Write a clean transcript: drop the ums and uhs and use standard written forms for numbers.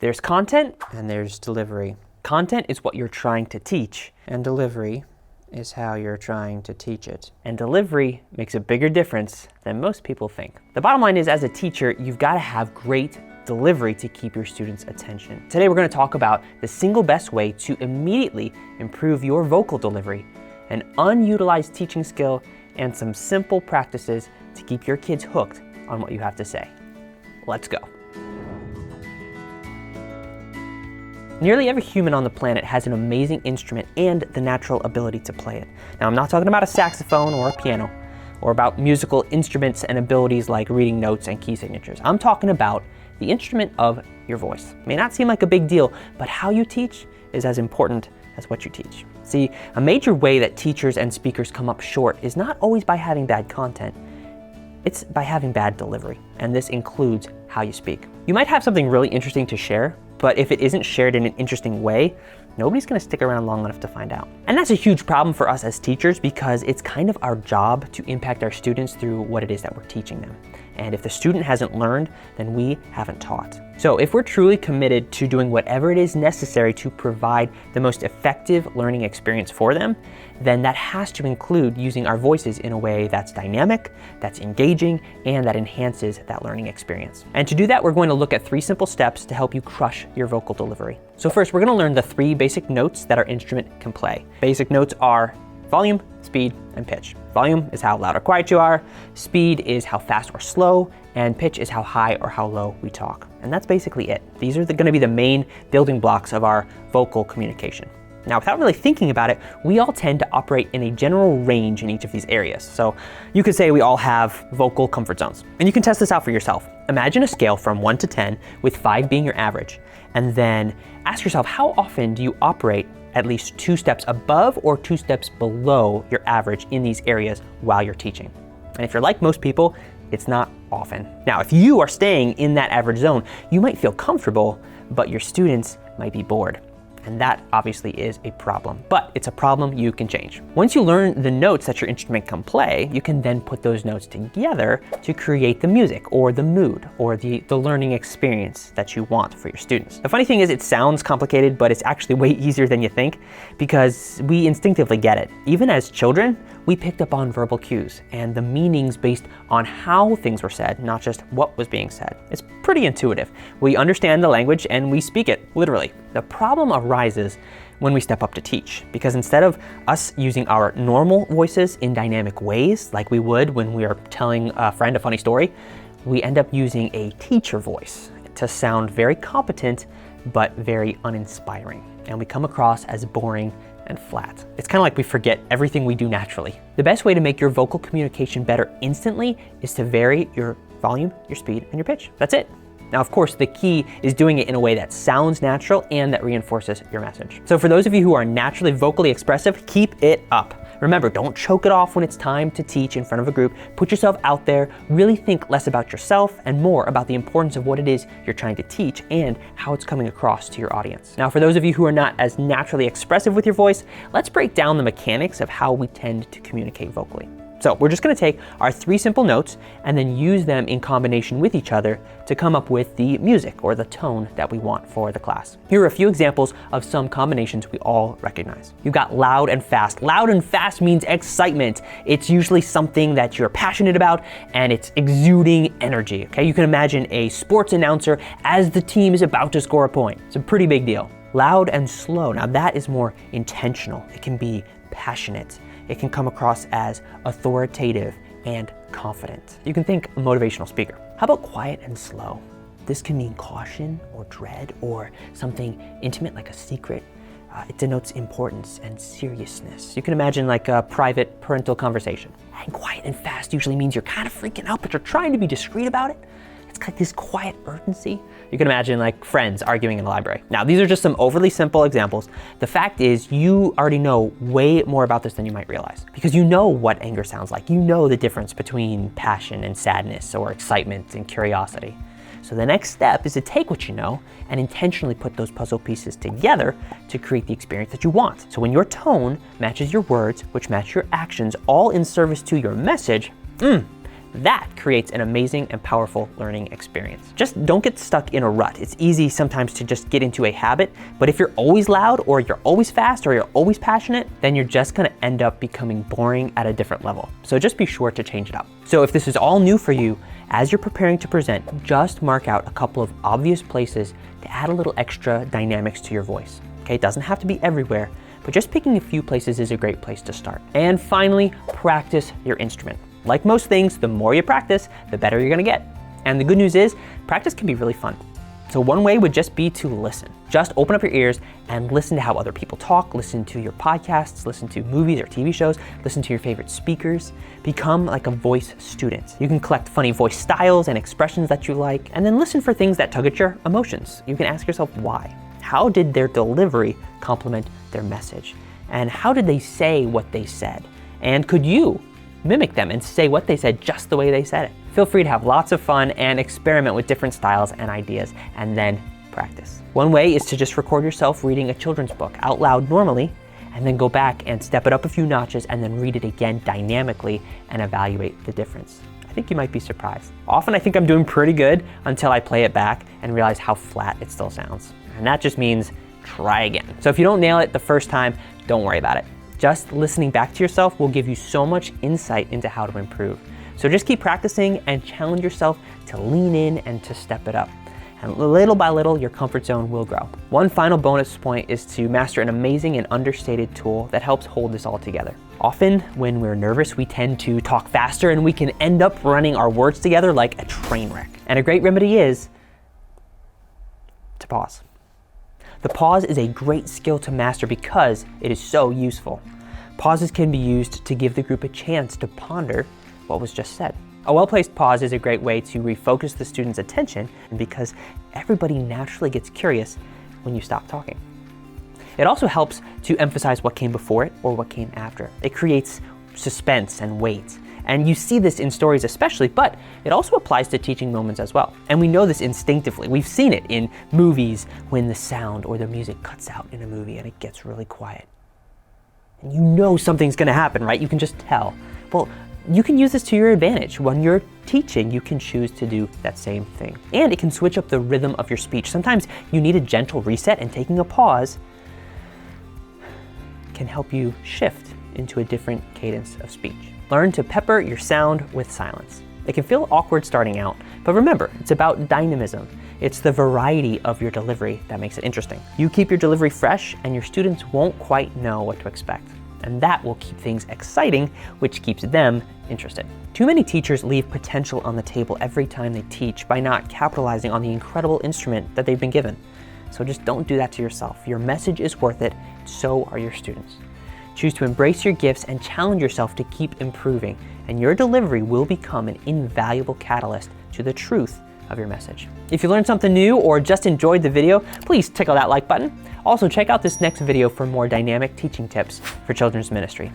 There's content and there's delivery. Content is what you're trying to teach, and delivery is how you're trying to teach it. And delivery makes a bigger difference than most people think. The bottom line is, as a teacher, you've got to have great delivery to keep your students' attention. Today we're going to talk about the single best way to immediately improve your vocal delivery, an unutilized teaching skill, and some simple practices to keep your kids hooked on what you have to say. Let's go. Nearly every human on the planet has an amazing instrument and the natural ability to play it. Now, I'm not talking about a saxophone or a piano, or about musical instruments and abilities like reading notes and key signatures. I'm talking about the instrument of your voice. It may not seem like a big deal, but how you teach is as important as what you teach. See, a major way that teachers and speakers come up short is not always by having bad content, it's by having bad delivery, and this includes how you speak. You might have something really interesting to share, but if it isn't shared in an interesting way, nobody's gonna stick around long enough to find out. And that's a huge problem for us as teachers because it's kind of our job to impact our students through what it is that we're teaching them. And if the student hasn't learned, then we haven't taught. So if we're truly committed to doing whatever it is necessary to provide the most effective learning experience for them, then that has to include using our voices in a way that's dynamic, that's engaging, and that enhances that learning experience. And to do that, we're going to look at 3 simple steps to help you crush your vocal delivery. So first, we're going to learn the 3 basic notes that our instrument can play. Basic notes are volume, speed, and pitch. Volume is how loud or quiet you are, speed is how fast or slow, and pitch is how high or how low we talk. And that's basically it. These are going to be the main building blocks of our vocal communication. Now, without really thinking about it, we all tend to operate in a general range in each of these areas. So you could say we all have vocal comfort zones. And you can test this out for yourself. Imagine a scale from 1 to 10, with 5 being your average. And then ask yourself, how often do you operate at least 2 steps above or 2 steps below your average in these areas while you're teaching? And if you're like most people, it's not often. Now, if you are staying in that average zone, you might feel comfortable, but your students might be bored. And that obviously is a problem, but it's a problem you can change. Once you learn the notes that your instrument can play, you can then put those notes together to create the music or the mood or the learning experience that you want for your students. The funny thing is, it sounds complicated, but it's actually way easier than you think because we instinctively get it. Even as children, we picked up on verbal cues and the meanings based on how things were said, not just what was being said. It's pretty intuitive. We understand the language and we speak it, literally. The problem arises when we step up to teach, because instead of us using our normal voices in dynamic ways, like we would when we are telling a friend a funny story, we end up using a teacher voice to sound very competent, but very uninspiring. And we come across as boring and flat. It's kind of like we forget everything we do naturally. The best way to make your vocal communication better instantly is to vary your volume, your speed, and your pitch. That's it. Now, of course, the key is doing it in a way that sounds natural and that reinforces your message. So for those of you who are naturally vocally expressive, keep it up. Remember, don't choke it off when it's time to teach in front of a group. Put yourself out there, really think less about yourself and more about the importance of what it is you're trying to teach and how it's coming across to your audience. Now, for those of you who are not as naturally expressive with your voice, let's break down the mechanics of how we tend to communicate vocally. So we're just gonna take our 3 simple notes and then use them in combination with each other to come up with the music or the tone that we want for the class. Here are a few examples of some combinations we all recognize. You've got loud and fast. Loud and fast means excitement. It's usually something that you're passionate about and it's exuding energy, okay? You can imagine a sports announcer as the team is about to score a point. It's a pretty big deal. Loud and slow, now that is more intentional. It can be passionate. It can come across as authoritative and confident. You can think motivational speaker. How about quiet and slow? This can mean caution or dread or something intimate like a secret. It denotes importance and seriousness. You can imagine like a private parental conversation. And quiet and fast usually means you're kind of freaking out, but you're trying to be discreet about it. It's like this quiet urgency. You can imagine like friends arguing in a library. Now, these are just some overly simple examples. The fact is, you already know way more about this than you might realize because you know what anger sounds like. You know the difference between passion and sadness or excitement and curiosity. So the next step is to take what you know and intentionally put those puzzle pieces together to create the experience that you want. So when your tone matches your words, which match your actions, all in service to your message, That creates an amazing and powerful learning experience. Just don't get stuck in a rut. It's easy sometimes to just get into a habit, but if you're always loud or you're always fast or you're always passionate, then you're just gonna end up becoming boring at a different level. So just be sure to change it up. So if this is all new for you, as you're preparing to present, just mark out a couple of obvious places to add a little extra dynamics to your voice. Okay, it doesn't have to be everywhere, but just picking a few places is a great place to start. And finally, practice your instrument. Like most things, the more you practice, the better you're gonna get. And the good news is, practice can be really fun. So one way would just be to listen. Just open up your ears and listen to how other people talk, listen to your podcasts, listen to movies or TV shows, listen to your favorite speakers. Become like a voice student. You can collect funny voice styles and expressions that you like, and then listen for things that tug at your emotions. You can ask yourself why. How did their delivery complement their message? And how did they say what they said? And could you mimic them and say what they said just the way they said it? Feel free to have lots of fun and experiment with different styles and ideas, and then practice. One way is to just record yourself reading a children's book out loud normally, and then go back and step it up a few notches and then read it again dynamically and evaluate the difference. I think you might be surprised. Often I think I'm doing pretty good until I play it back and realize how flat it still sounds. And that just means try again. So if you don't nail it the first time, don't worry about it. Just listening back to yourself will give you so much insight into how to improve. So just keep practicing and challenge yourself to lean in and to step it up. And little by little, your comfort zone will grow. One final bonus point is to master an amazing and understated tool that helps hold this all together. Often, when we're nervous, we tend to talk faster and we can end up running our words together like a train wreck. And a great remedy is to pause. The pause is a great skill to master because it is so useful. Pauses can be used to give the group a chance to ponder what was just said. A well-placed pause is a great way to refocus the student's attention because everybody naturally gets curious when you stop talking. It also helps to emphasize what came before it or what came after. It creates suspense and weight. And you see this in stories especially, but it also applies to teaching moments as well. And we know this instinctively. We've seen it in movies when the sound or the music cuts out in a movie and it gets really quiet. And you know something's gonna happen, right? You can just tell. Well, you can use this to your advantage. When you're teaching, you can choose to do that same thing. And it can switch up the rhythm of your speech. Sometimes you need a gentle reset, and taking a pause can help you shift into a different cadence of speech. Learn to pepper your sound with silence. It can feel awkward starting out, but remember, it's about dynamism. It's the variety of your delivery that makes it interesting. You keep your delivery fresh, and your students won't quite know what to expect. And that will keep things exciting, which keeps them interested. Too many teachers leave potential on the table every time they teach by not capitalizing on the incredible instrument that they've been given. So just don't do that to yourself. Your message is worth it, so are your students. Choose to embrace your gifts and challenge yourself to keep improving, and your delivery will become an invaluable catalyst to the truth of your message. If you learned something new or just enjoyed the video, please tickle that like button. Also, check out this next video for more dynamic teaching tips for children's ministry.